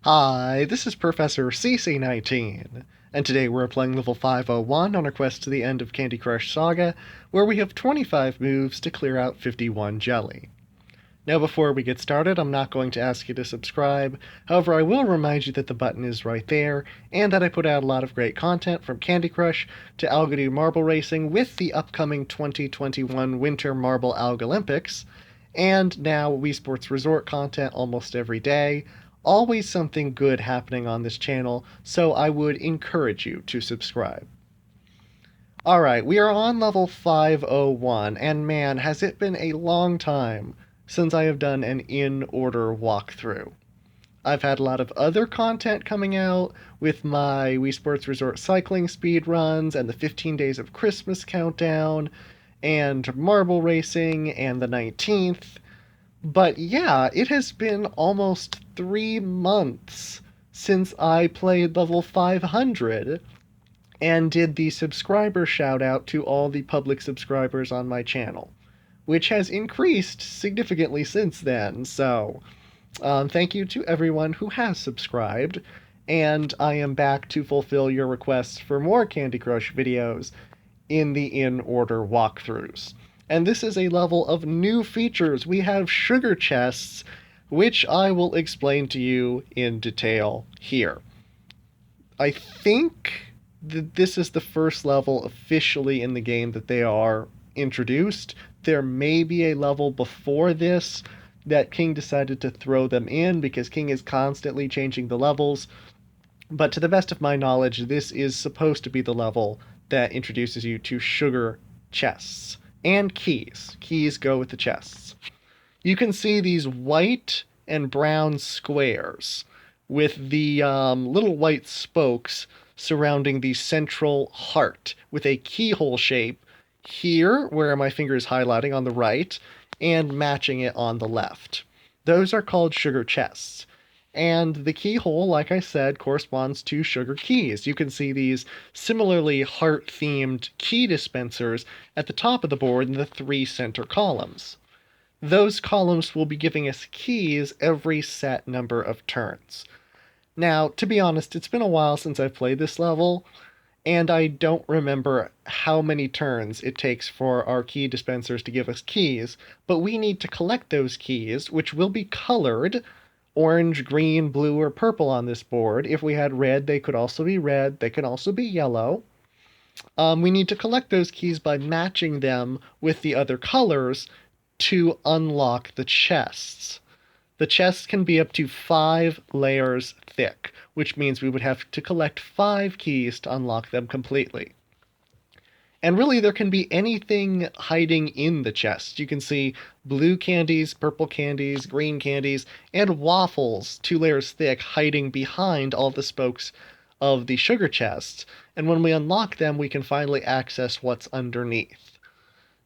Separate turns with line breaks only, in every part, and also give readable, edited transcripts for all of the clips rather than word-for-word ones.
Hi, this is Professor CC19, and today we're playing level 501 on our quest to the end of Candy Crush Saga, where we have 25 moves to clear out 51 jelly. Now before we get started, I'm not going to ask you to subscribe, however I will remind you that the button is right there, and that I put out a lot of great content from Candy Crush to Algodo Marble Racing with the upcoming 2021 Winter Marble Alg Olympics, and now Wii Sports Resort content almost every day. Always something good happening on this channel, so I would encourage you to subscribe. Alright, we are on level 501, and man, has it been a long time since I have done an in-order walkthrough. I've had a lot of other content coming out with my Wii Sports Resort cycling speed runs and the 15 Days of Christmas countdown and marble racing and the 19th. But yeah, it has been almost 3 months since I played level 500 and did the subscriber shout out to all the public subscribers on my channel, which has increased significantly since then. So, thank you to everyone who has subscribed, and I am back to fulfill your requests for more Candy Crush videos in the in-order walkthroughs. And this is a level of new features. We have sugar chests, which I will explain to you in detail here. I think that this is the first level officially in the game that they are introduced. There may be a level before this that King decided to throw them in because King is constantly changing the levels. But to the best of my knowledge, this is supposed to be the level that introduces you to sugar chests and keys. Keys go with the chests. You can see these white and brown squares with the little white spokes surrounding the central heart with a keyhole shape here, where my finger is highlighting on the right, and matching it on the left. Those are called sugar chests. And the keyhole, like I said, corresponds to sugar keys. You can see these similarly heart-themed key dispensers at the top of the board in the 3 center columns. Those columns will be giving us keys every set number of turns. Now, to be honest, it's been a while since I've played this level, and I don't remember how many turns it takes for our key dispensers to give us keys, but we need to collect those keys, which will be colored orange, green, blue, or purple on this board. If we had red, they could also be red. They can also be yellow. We need to collect those keys by matching them with the other colors to unlock the chests. The chests can be up to 5 layers thick, which means we would have to collect 5 keys to unlock them completely. And really, there can be anything hiding in the chest. You can see blue candies, purple candies, green candies, and waffles, 2 layers thick, hiding behind all the spokes of the sugar chests. And when we unlock them, we can finally access what's underneath.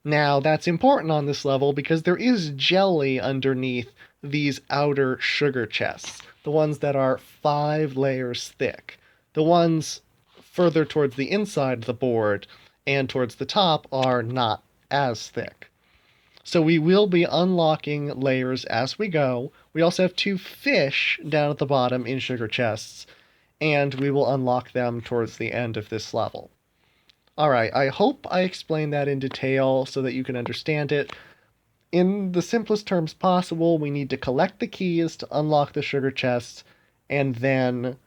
Now, that's important on this level because there is jelly underneath these outer sugar chests, the ones that are 5 layers thick. The ones further towards the inside of the board and towards the top are not as thick. So we will be unlocking layers as we go. We also have 2 fish down at the bottom in sugar chests, and we will unlock them towards the end of this level. Alright, I hope I explained that in detail so that you can understand it. In the simplest terms possible, we need to collect the keys to unlock the sugar chests, and then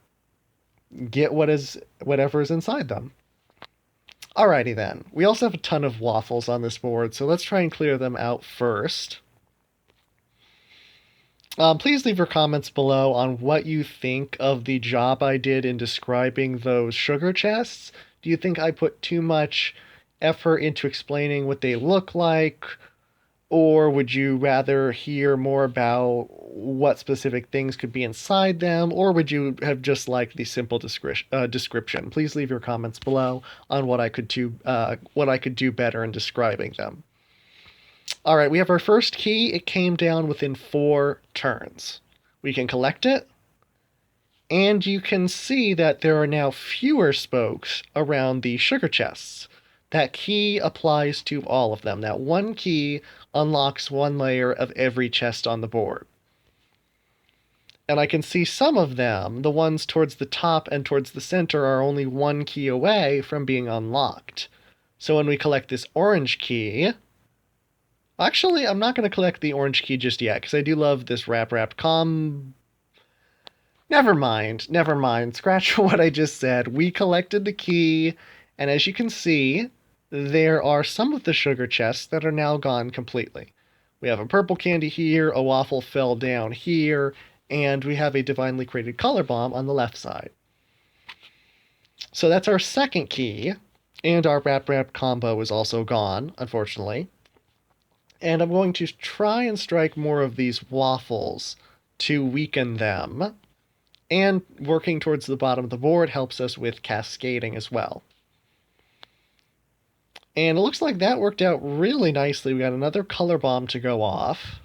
get whatever is inside them. Alrighty then. We also have a ton of waffles on this board, so let's try and clear them out first. Please leave your comments below on what you think of the job I did in describing those sugar chests. Do you think I put too much effort into explaining what they look like? Or would you rather hear more about what specific things could be inside them? Or would you have just liked the simple description? Please leave your comments below on what I could do better in describing them. Alright, we have our first key. It came down within 4 turns. We can collect it, and you can see that there are now fewer spokes around the sugar chests. That key applies to all of them. That one key unlocks 1 layer of every chest on the board. And I can see some of them, the ones towards the top and towards the center, are only one key away from being unlocked. So when we collect this orange key... Actually, I'm not going to collect the orange key just yet, because I do love this Rap Never mind, never mind. Scratch what I just said. We collected the key, and as you can see, there are some of the sugar chests that are now gone completely. We have a purple candy here, a waffle fell down here, and we have a divinely created color bomb on the left side. So that's our second key, and our Rap combo is also gone, unfortunately. And I'm going to try and strike more of these waffles to weaken them. And working towards the bottom of the board helps us with cascading as well. And it looks like that worked out really nicely. We got another color bomb to go off.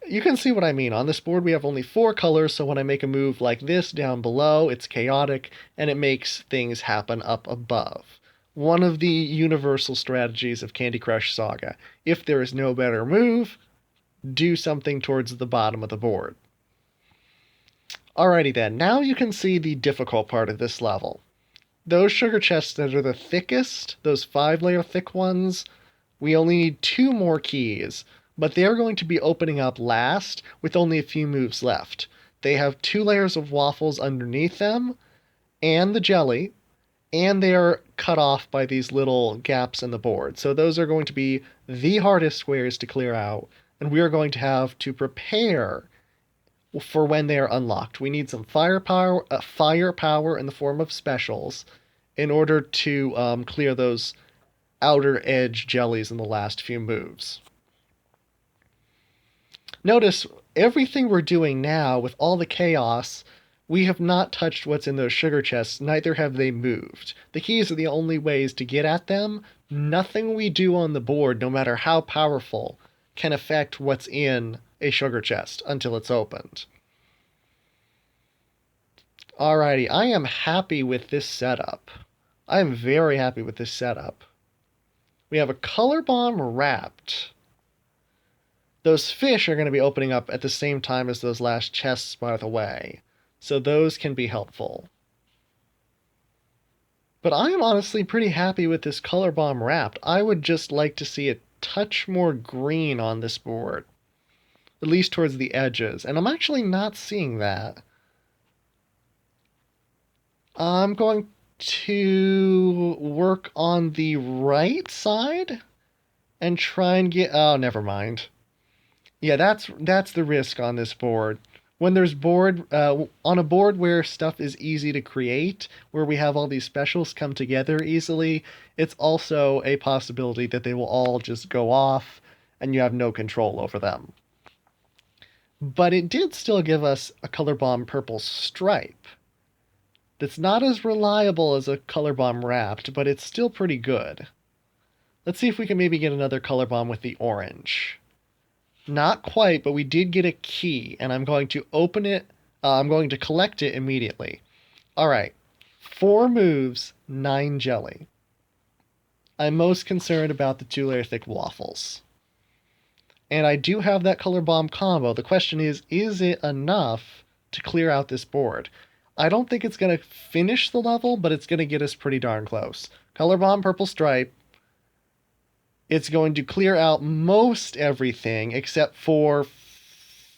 You can see what I mean. On this board we have only 4 colors, so when I make a move like this down below, it's chaotic, and it makes things happen up above. One of the universal strategies of Candy Crush Saga. If there is no better move, do something towards the bottom of the board. Alrighty then, now you can see the difficult part of this level. Those sugar chests that are the thickest, those 5-layer thick ones, we only need 2 more keys, but they're going to be opening up last with only a few moves left. They have 2 layers of waffles underneath them, and the jelly, and they are cut off by these little gaps in the board. So those are going to be the hardest squares to clear out, and we are going to have to prepare for when they are unlocked. We need some firepower in the form of specials in order to clear those outer edge jellies in the last few moves. Notice everything we're doing now with all the chaos, we have not touched what's in those sugar chests, neither have they moved. The keys are the only ways to get at them. Nothing we do on the board, no matter how powerful, can affect what's in a sugar chest until it's opened. Alrighty, I am happy with this setup. I am very happy with this setup. We have a color bomb wrapped. Those fish are going to be opening up at the same time as those last chests, by the way. So those can be helpful. But I am honestly pretty happy with this color bomb wrapped. I would just like to see a touch more green on this board. At least towards the edges. And I'm actually not seeing that. I'm going to work on the right side and try and get... Oh, never mind. Yeah, that's the risk on this board. When there's on a board where stuff is easy to create, where we have all these specials come together easily, it's also a possibility that they will all just go off and you have no control over them. But it did still give us a color bomb purple stripe. That's not as reliable as a color bomb wrapped, but it's still pretty good. Let's see if we can maybe get another color bomb with the orange. Not quite, but we did get a key, and I'm going to open it. I'm going to collect it immediately. All right, 4 moves, 9 jelly. I'm most concerned about the 2-layer thick waffles. And I do have that color bomb combo. The question is it enough to clear out this board? I don't think it's going to finish the level, but it's going to get us pretty darn close. Color bomb purple stripe. It's going to clear out most everything except for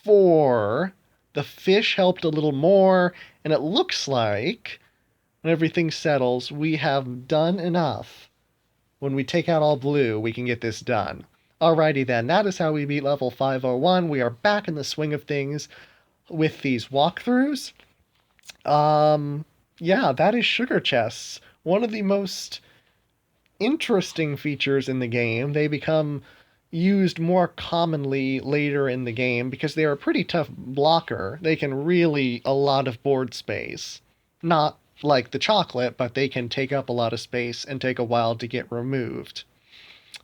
4. The fish helped a little more, and it looks like when everything settles, we have done enough. When we take out all blue, we can get this done. Alrighty then, that is how we beat level 501. We are back in the swing of things with these walkthroughs. Yeah, that is sugar chests. One of the most interesting features in the game. They become used more commonly later in the game because they are a pretty tough blocker. They can really a lot of board space. Not like the chocolate, but they can take up a lot of space and take a while to get removed,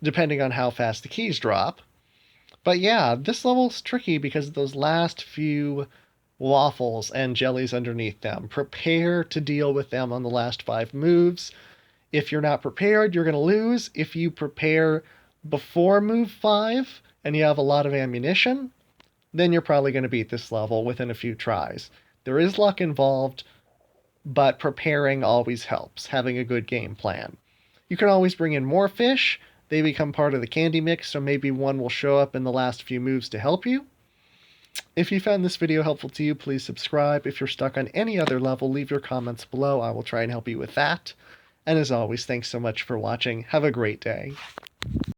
depending on how fast the keys drop. But yeah, this level's tricky because of those last few waffles and jellies underneath them. Prepare to deal with them on the last 5 moves. If you're not prepared, you're going to lose. If you prepare before move 5 and you have a lot of ammunition, then you're probably going to beat this level within a few tries. There is luck involved, but preparing always helps, having a good game plan. You can always bring in more fish. They become part of the candy mix, so maybe one will show up in the last few moves to help you. If you found this video helpful to you, please subscribe. If you're stuck on any other level, leave your comments below. I will try and help you with that. And as always, thanks so much for watching. Have a great day.